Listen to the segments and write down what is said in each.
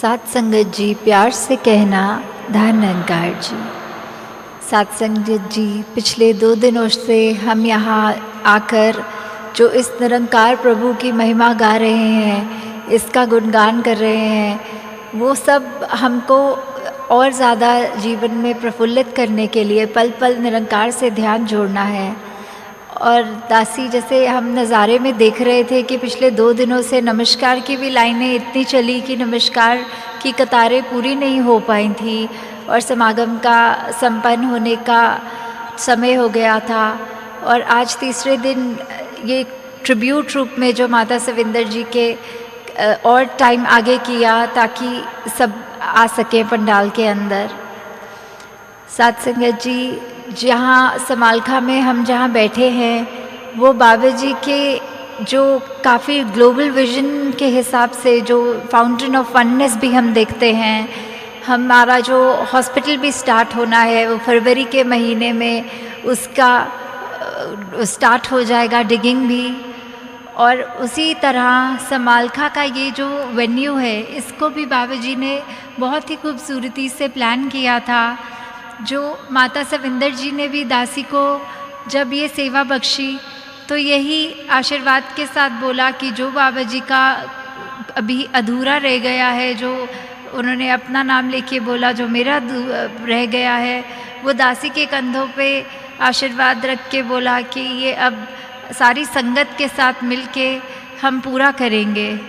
सात संगत जी, प्यार से कहना धन्यकार जी। सात संगत जी, पिछले 2 दिनों से हम यहाँ आकर जो इस निरंकार प्रभु की महिमा गा रहे हैं, इसका गुणगान कर रहे हैं, वो सब हमको और ज़्यादा जीवन में प्रफुल्लित करने के लिए पल पल निरंकार से ध्यान जोड़ना है। और दासी, जैसे हम नज़ारे में देख रहे थे कि पिछले 2 दिनों से नमस्कार की भी लाइनें इतनी चली कि नमस्कार की कतारें पूरी नहीं हो पाई थी और समागम का संपन्न होने का समय हो गया था। और आज तीसरे दिन ये ट्रिब्यूट रूप में जो माता सविंदर जी के और टाइम आगे किया ताकि सब आ सके पंडाल के अंदर। सात संगत जी, जहाँ समालखा में हम जहाँ बैठे हैं, वो बाबा जी के जो काफ़ी ग्लोबल विजन के हिसाब से जो फाउंटेन ऑफ वननेस भी हम देखते हैं। हमारा जो हॉस्पिटल भी स्टार्ट होना है वो फरवरी के महीने में उसका स्टार्ट हो जाएगा, डिगिंग भी। और उसी तरह समालखा का ये जो वेन्यू है, इसको भी बाबा जी ने बहुत ही खूबसूरती से प्लान किया था। जो माता सविंदर जी ने भी दासी को जब ये सेवा बख्शी तो यही आशीर्वाद के साथ बोला कि जो बाबा जी का अभी अधूरा रह गया है, जो उन्होंने अपना नाम लेके बोला, जो मेरा रह गया है, वो दासी के कंधों पे आशीर्वाद रख के बोला कि ये अब सारी संगत के साथ मिलके हम पूरा करेंगे।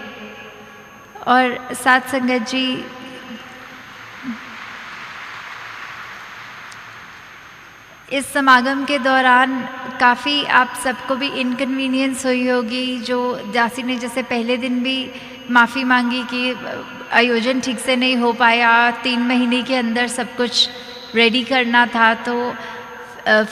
और सात संगत जी, इस समागम के दौरान काफ़ी आप सबको भी इनकन्वीनियंस हुई होगी। जो दासी ने जैसे पहले दिन भी माफ़ी मांगी कि आयोजन ठीक से नहीं हो पाया, 3 महीने के अंदर सब कुछ रेडी करना था, तो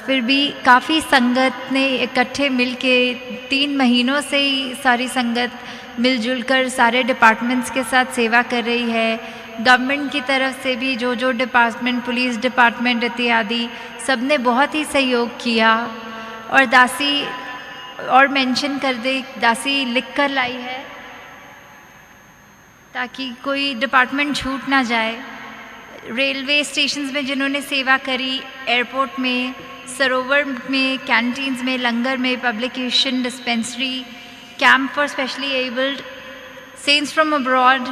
फिर भी काफ़ी संगत ने इकट्ठे मिलके 3 महीनों से ही सारी संगत मिलजुल कर सारे डिपार्टमेंट्स के साथ सेवा कर रही है। गवर्नमेंट की तरफ से भी जो डिपार्टमेंट, पुलिस डिपार्टमेंट इत्यादि, सब ने बहुत ही सहयोग किया। और दासी और मेंशन कर दे, दासी लिख कर लाई है ताकि कोई डिपार्टमेंट छूट ना जाए। रेलवे स्टेशंस में जिन्होंने सेवा करी, एयरपोर्ट में, सरोवर में, कैंटीन्स में, लंगर में, publication dispensary, camp for specially abled, saints from abroad,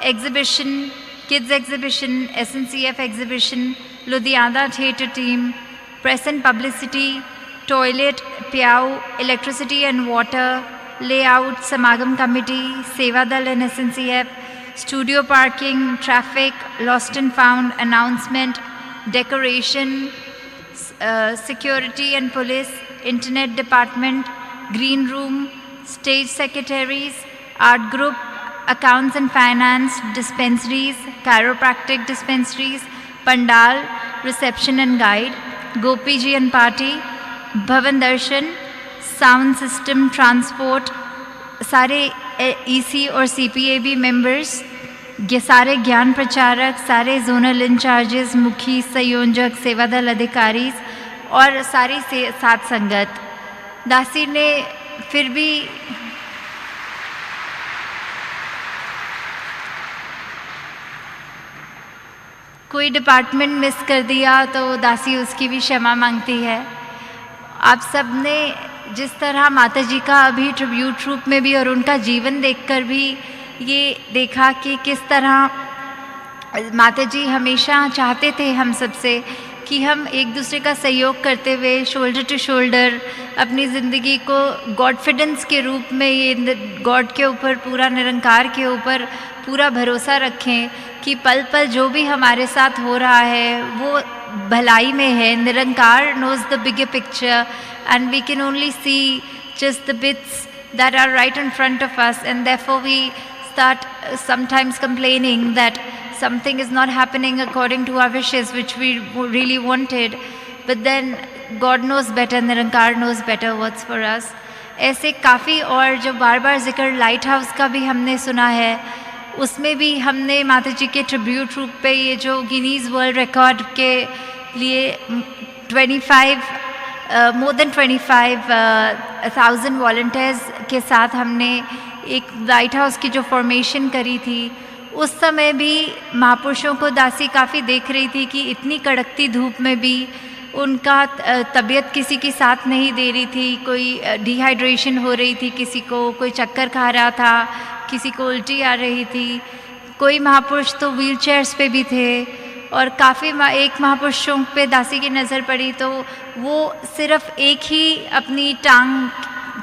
exhibition, kids exhibition, SNCF exhibition, Ludhiana theatre team, press and publicity, toilet, प्याऊ, इलेक्ट्रिसिटी एंड वाटर, लेआउट, समागम committee, Sewa Dal and SNCF, studio parking, traffic, lost and found, announcement, decoration, security and police, internet department, green room, stage secretaries, art group, accounts and finance, dispensaries, chiropractic dispensaries, pandal, reception and guide, Gopi ji and party, Bhavan Darshan, sound system, transport, सारे EC और CPAB members, ये सारे ज्ञान प्रचारक, सारे zonal incharges, मुखी, संयोजक, सेवादल अधिकारी और सारी सात संगत। दासी ने फिर भी कोई डिपार्टमेंट मिस कर दिया तो दासी उसकी भी क्षमा मांगती है। आप सब ने जिस तरह माता जी का अभी ट्रिब्यूट रूप में भी और उनका जीवन देखकर भी ये देखा कि किस तरह माता जी हमेशा चाहते थे हम सबसे कि हम एक दूसरे का सहयोग करते हुए शोल्डर टू शोल्डर अपनी ज़िंदगी को गॉडफिडेंस के रूप में, ये गॉड के ऊपर, पूरा निरंकार के ऊपर पूरा भरोसा रखें कि पल पल जो भी हमारे साथ हो रहा है वो भलाई में है। Nirankar knows the bigger picture and we can only see just the bits that are right in front of us, and therefore we start sometimes complaining that something is not happening according to our wishes which we really wanted, but then God knows better, Nirankar knows better what's for us. ऐसे काफ़ी और जो बार बार जिक्र light house का भी हमने सुना है, उसमें भी हमने माता जी के ट्रिब्यूट रूप पे ये जो गिनीज़ वर्ल्ड रिकॉर्ड के लिए more than 25,000 वॉल्टियर्स के साथ हमने एक लाइट हाउस की जो फॉर्मेशन करी थी, उस समय भी महापुरुषों को दासी काफ़ी देख रही थी कि इतनी कड़कती धूप में भी उनका तबीयत किसी की साथ नहीं दे रही थी। कोई डिहाइड्रेशन हो रही थी, किसी को कोई चक्कर खा रहा था, किसी को उल्टी आ रही थी। कोई महापुरुष तो व्हील चेयर्स पे भी थे और काफ़ी एक महापुरुषों पे दासी की नज़र पड़ी तो वो सिर्फ एक ही अपनी टांग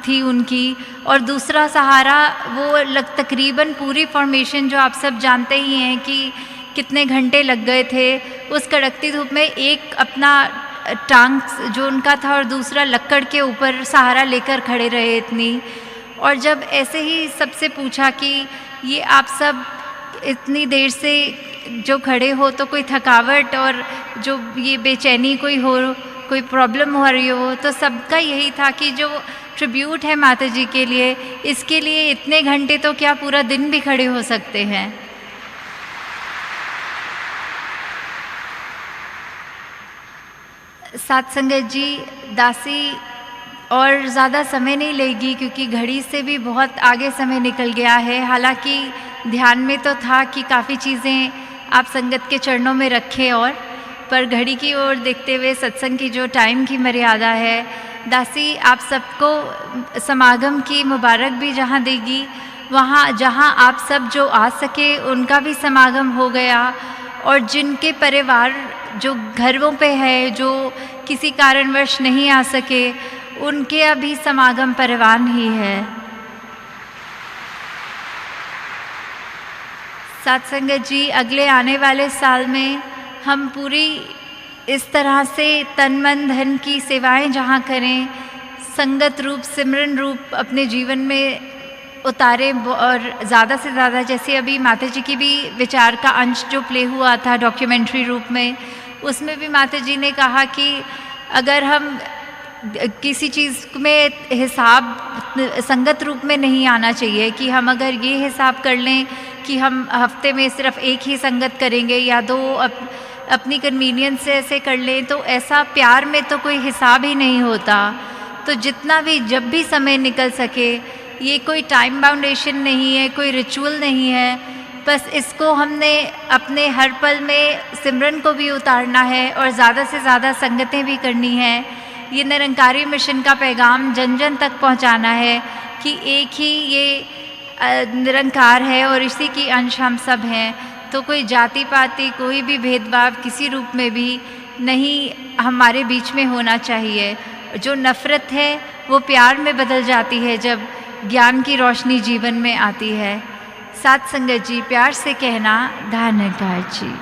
थी उनकी और दूसरा सहारा वो तकरीबन पूरी फॉर्मेशन जो आप सब जानते ही हैं कि कितने घंटे लग गए थे उस कड़कती धूप में, एक अपना टांग जो उनका था और दूसरा लक्कड़ के ऊपर सहारा लेकर खड़े रहे इतनी। और जब ऐसे ही सबसे पूछा कि ये आप सब इतनी देर से जो खड़े हो तो कोई थकावट और जो ये बेचैनी कोई प्रॉब्लम हो रही हो, तो सबका यही था कि जो ट्रिब्यूट है माता जी के लिए, इसके लिए इतने घंटे तो क्या पूरा दिन भी खड़े हो सकते हैं। साथ संगत जी, दासी और ज़्यादा समय नहीं लेगी क्योंकि घड़ी से भी बहुत आगे समय निकल गया है। हालांकि ध्यान में तो था कि काफ़ी चीज़ें आप संगत के चरणों में रखें, और पर घड़ी की ओर देखते हुए सत्संग की जो टाइम की मर्यादा है, दासी आप सबको समागम की मुबारक भी जहाँ देगी, वहाँ जहाँ आप सब जो आ सके उनका भी समागम हो गया, और जिनके परिवार जो घरों पे है, जो किसी कारणवश नहीं आ सके, उनके अभी समागम परवान ही है। साथ संगत जी, अगले आने वाले साल में हम पूरी इस तरह से तन मन धन की सेवाएं जहाँ करें, संगत रूप सिमरन रूप अपने जीवन में उतारे, और ज़्यादा से ज़्यादा जैसे अभी माता जी की भी विचार का अंश जो प्ले हुआ था डॉक्यूमेंट्री रूप में, उसमें भी माता जी ने कहा कि अगर हम किसी चीज़ में हिसाब संगत रूप में नहीं आना चाहिए कि हम अगर ये हिसाब कर लें कि हम हफ्ते में सिर्फ एक ही संगत करेंगे या दो अपनी कन्वीनियंस से ऐसे कर लें, तो ऐसा प्यार में तो कोई हिसाब ही नहीं होता। तो जितना भी जब भी समय निकल सके, ये कोई टाइम बाउंडेशन नहीं है, कोई रिचुअल नहीं है, बस इसको हमने अपने हर पल में सिमरन को भी उतारना है और ज़्यादा से ज़्यादा संगतें भी करनी है। ये निरंकारी मिशन का पैगाम जन जन तक पहुंचाना है कि एक ही ये निरंकार है और इसी की अंश हम सब हैं। तो कोई जाति पाति, कोई भी भेदभाव किसी रूप में भी नहीं हमारे बीच में होना चाहिए। जो नफ़रत है वो प्यार में बदल जाती है जब ज्ञान की रोशनी जीवन में आती है। साथ संगत जी, प्यार से कहना, धन्यवाद जी।